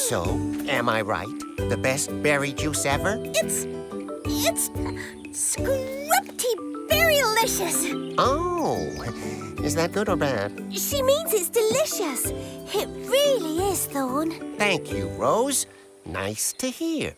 So, am I right? The best berry juice ever? It's scrumpty berry-licious. Oh, is that good or bad? She means it's delicious. It really is, Thorn. Thank you, Rose. Nice to hear.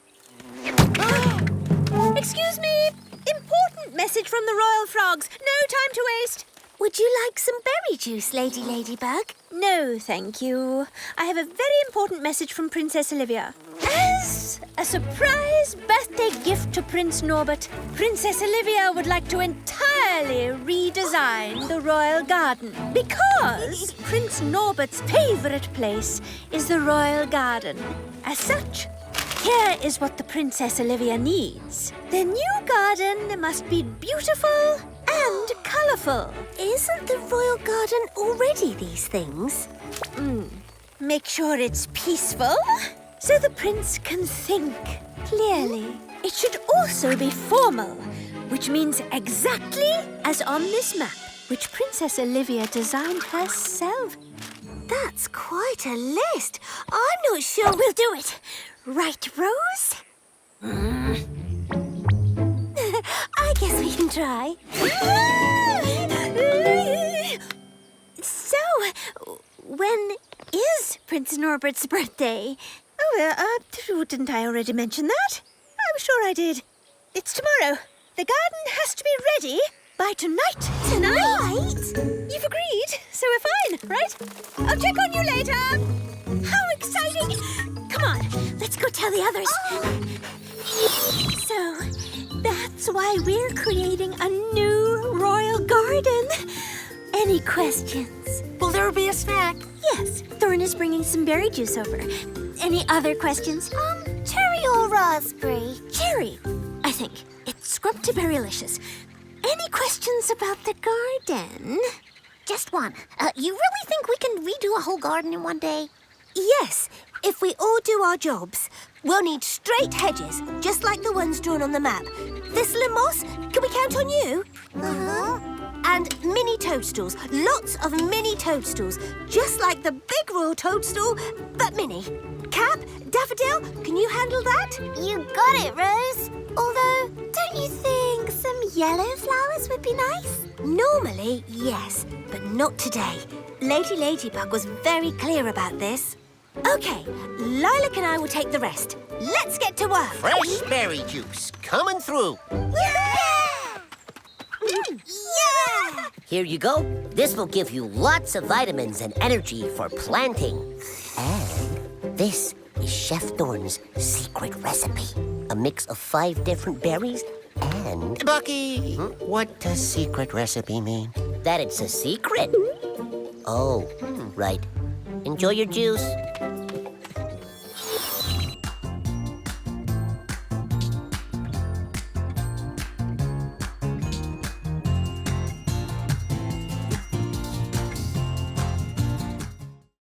Excuse me. Important message from the Royal Frogs. No time to waste. Would you like some berry juice, Lady Ladybug? No, thank you. I have a very important message from Princess Olivia. As a surprise birthday gift to Prince Norbert, Princess Olivia would like to entirely redesign the royal garden because Prince Norbert's favourite place is the royal garden. As such, here is what the Princess Olivia needs. The new garden must be beautiful and colourful. Isn't the royal garden already these things? Make sure it's peaceful so the prince can think clearly. It should also be formal, which means exactly as on this map, which Princess Olivia designed herself. That's quite a list. I'm not sure we'll do it. Right, Rose? I guess we can try. So, when is Prince Norbert's birthday? Didn't I already mention that? I'm sure I did. It's tomorrow. The garden has to be ready by tonight. Tonight? You've agreed, so we're fine, right? I'll check on you later. How exciting! Come on, let's go tell the others. So, that's why we're creating a new royal garden. Any questions? Will there be a snack? Yes, Thorn is bringing some berry juice over. Any other questions? Cherry or raspberry? Cherry, I think. It's scrumpty berry-licious. Any questions about the garden? Just one. You really think we can redo a whole garden in one day? Yes, if we all do our jobs. We'll need straight hedges, just like the ones drawn on the map. Thistle and moss, can we count on you? And mini toadstools, lots of mini toadstools, just like the big royal toadstool, but mini. Cap, Daffodil, can you handle that? You got it, Rose. Although, don't you think some yellow flowers would be nice? Normally, yes, but not today. Lady Ladybug was very clear about this. Okay, Lilac and I will take the rest. Let's get to work. Fresh berry juice coming through. Yeah! Here you go. This will give you lots of vitamins and energy for planting. And this is Chef Thorn's secret recipe. A mix of 5 different berries and... Bucky, what does secret recipe mean? That it's a secret. Oh, right. Enjoy your juice.